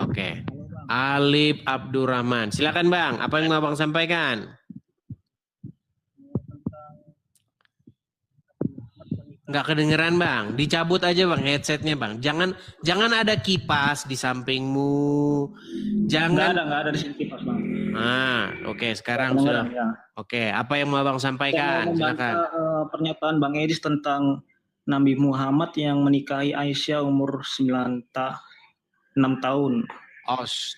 Oke. Alif Abdurrahman. Silakan Bang, apa yang mau Bang sampaikan? Nggak kedengeran Bang, dicabut aja Bang headsetnya Bang. Jangan ada kipas di sampingmu. Jangan. Nggak ada di sini kipas Bang. Oke, sekarang sudah. Ya. Oke, apa yang mau Bang sampaikan? Silakan. Pernyataan Bang Edis tentang Nabi Muhammad yang menikahi Aisyah umur 6 tahun.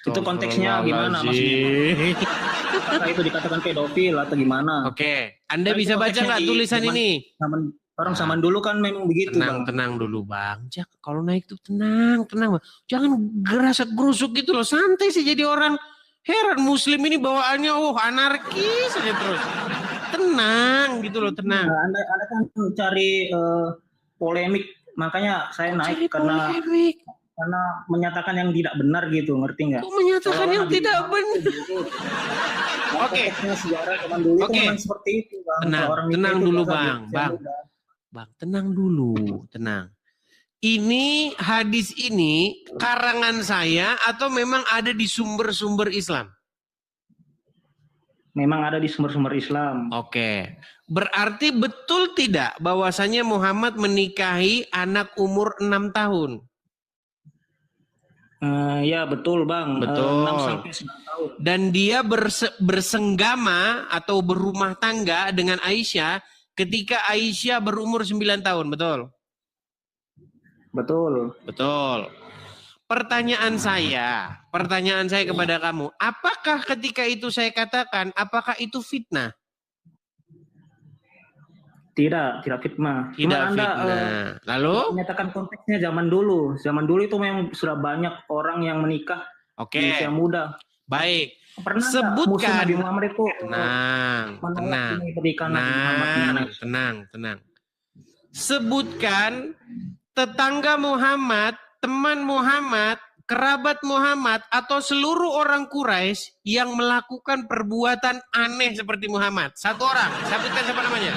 Itu konteksnya gimana maksudnya? Apakah itu dikatakan pedofil atau gimana? Oke, Anda bisa baca nggak tulisan ini? Orang zaman dulu kan memang begitu. Tenang dulu Bang. Kalau naik tuh tenang Bang. Jangan gerasak-gerusuk gitu loh. Santai sih jadi orang. Heran Muslim ini bawaannya anarkis aja terus. Tenang gitu loh, tenang. Anda kan cari polemik, makanya saya naik karena menyatakan yang tidak benar gitu, ngerti nggak? Menyatakan yang tidak benar. Oke. Oke. Seperti itu, Bang. Tenang dulu Bang. Bang, tenang dulu, tenang. Ini hadis ini karangan saya atau memang ada di sumber-sumber Islam? Memang ada di sumber-sumber Islam. Oke. Berarti betul tidak bahwasanya Muhammad menikahi anak umur 6 tahun? Ya betul Bang. Betul. 6 sampai 9 tahun. Dan dia bersenggama atau berumah tangga dengan Aisyah ketika Aisyah berumur 9 tahun, betul? Betul. Pertanyaan saya kepada kamu, apakah ketika itu saya katakan, apakah itu fitnah? Tidak fitnah. Tidak fitnah. Lalu? Menyatakan konteksnya zaman dulu. Zaman dulu itu memang sudah banyak orang yang menikah di usia muda. Baik. Pernah sebutkan. Nabi Muhammad itu tenang. Sebutkan tetangga Muhammad, teman Muhammad, kerabat Muhammad, atau seluruh orang Quraisy yang melakukan perbuatan aneh seperti Muhammad. Satu orang. Sebutkan siapa namanya?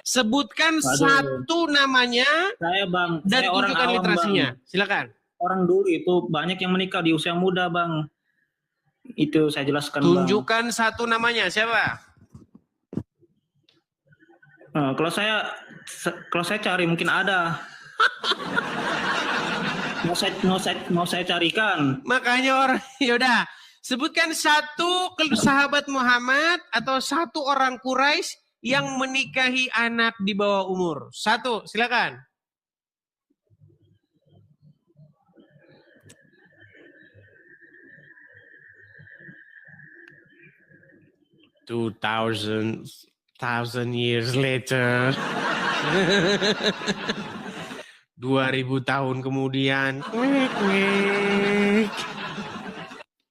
Sebutkan satu namanya. Saya Bang. Dan tunjukkan literasinya. Silakan. Orang dulu itu banyak yang menikah di usia muda Bang. Itu saya jelaskan. Tunjukkan satu namanya. Siapa? Kalau saya cari mungkin ada. mau saya carikan. Makanya orang, yaudah, sebutkan satu sahabat Muhammad atau satu orang Quraisy yang menikahi anak di bawah umur. Satu, silakan. Thousand years later. 2000 tahun kemudian.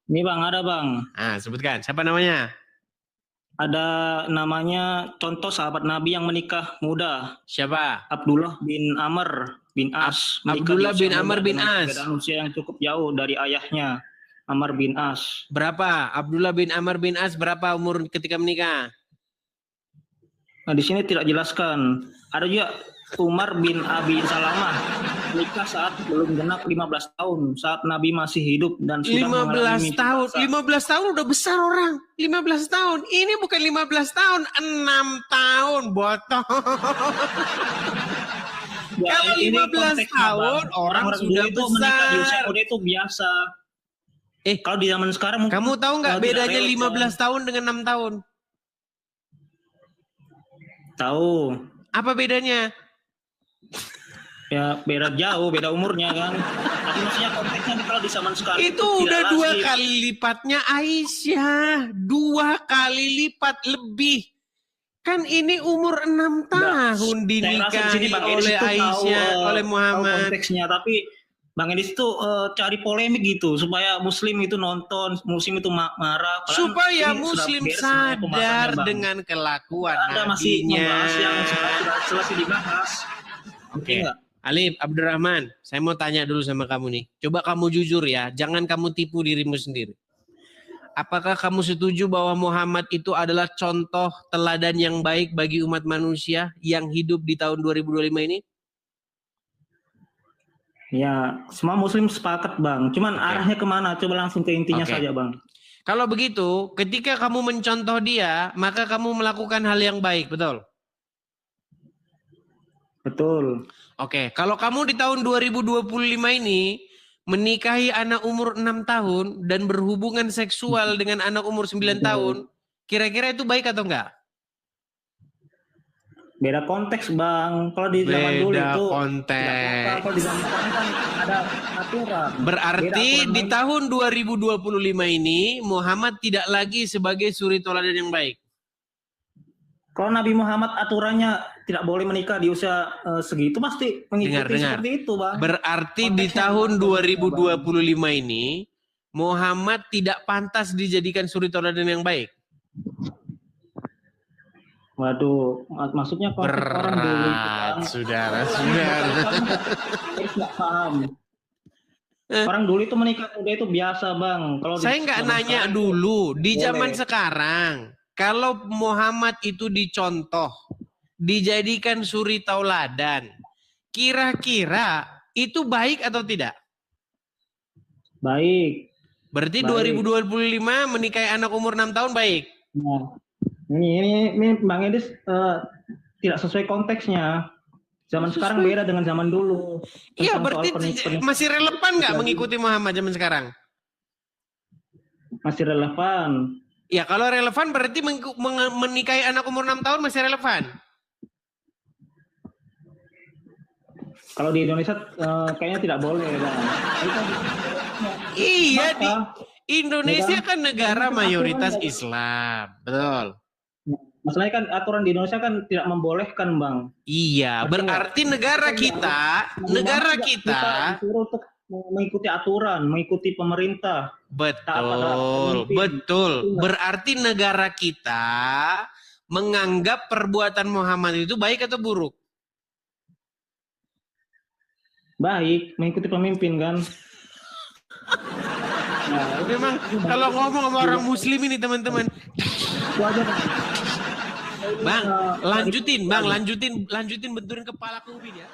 Ini Bang, ada Bang. Sebutkan. Siapa namanya? Ada namanya contoh sahabat Nabi yang menikah muda. Siapa? Abdullah bin Amr bin As. Abdullah bin Amr bin As. Dan usia yang cukup jauh dari ayahnya. Amr bin As. Berapa? Abdullah bin Amr bin As berapa umur ketika menikah? Nah, di sini tidak jelaskan. Ada juga Umar bin Abi Salamah nikah saat belum genap 15 tahun, saat Nabi masih hidup dan sudah 15 tahun. 15 tahun udah besar orang. 15 tahun. Ini bukan 15 tahun, 6 tahun, botol. Ya, kalau 15 tahun orang sudah besar. Di usia muda itu biasa. Kalau di zaman sekarang kamu tahu nggak bedanya 15 tahun dengan 6 tahun? Tahu. Apa bedanya? Ya beda jauh, beda umurnya kan. Tapi maksudnya konteksnya kalau di zaman sekarang itu udah 2 kali lipatnya Aisyah, 2 kali lipat lebih. Kan ini umur 6 tahun dinikahi oleh Aisyah, oleh Muhammad. Konteksnya, tapi Bang Edis itu cari polemik gitu supaya Muslim itu nonton, Muslim itu marah. Supaya Muslim sadar dengan kelakuan nabinya. Membahas yang selesai dibahas. Oke. Alif Abdurrahman, saya mau tanya dulu sama kamu nih. Coba kamu jujur ya, jangan kamu tipu dirimu sendiri. Apakah kamu setuju bahwa Muhammad itu adalah contoh teladan yang baik bagi umat manusia yang hidup di tahun 2025 ini? Ya, semua muslim sepakat Bang. Cuman arahnya kemana? Coba langsung ke intinya saja Bang. Kalau begitu, ketika kamu mencontoh dia, maka kamu melakukan hal yang baik, betul? Betul. Oke, kalau kamu di tahun 2025 ini menikahi anak umur 6 tahun dan berhubungan seksual dengan anak umur 9 tahun, kira-kira itu baik atau enggak? Beda konteks Bang. Kalau di zaman dulu itu konteks. Kalau di zaman sekarang kan ada aturan. Berarti di tahun 2025 ini Muhammad tidak lagi sebagai suri toladan yang baik. Kalau Nabi Muhammad aturannya tidak boleh menikah di usia segitu, pasti mengikuti seperti itu Bang. Berarti di tahun 2025 ini Muhammad tidak pantas dijadikan suri toladan yang baik. Waduh, maksudnya konteks orang dulu itu kan. Saudara. Nggak paham. Orang dulu itu menikah muda itu biasa Bang. Kalau saya nggak nanya dulu di zaman sekarang. Kalau Muhammad itu dicontoh, dijadikan suri tauladan, kira-kira itu baik atau tidak? Baik. Berarti baik. 2025 menikahi anak umur 6 tahun baik. Nah. Ini Bang Edis tidak sesuai konteksnya. Zaman sekarang beda dengan zaman dulu. Iya, berarti masih relevan nggak mengikuti Muhammad zaman sekarang? Masih relevan. Ya, kalau relevan berarti menikahi anak umur 6 tahun masih relevan. Kalau di Indonesia kayaknya tidak boleh, Bang. Iya, di Indonesia kan negara mayoritas Islam, betul. Masalahnya kan aturan di Indonesia kan tidak membolehkan Bang. Iya, berarti negara kita disuruh untuk mengikuti aturan, mengikuti pemerintah. Betul. Berarti negara kita menganggap perbuatan Muhammad itu baik atau buruk? Baik, mengikuti pemimpin kan. Nah, memang kalau ngomong sama orang muslim ini teman-teman. Bang, lanjutin benturin kepala ke Ubin ya.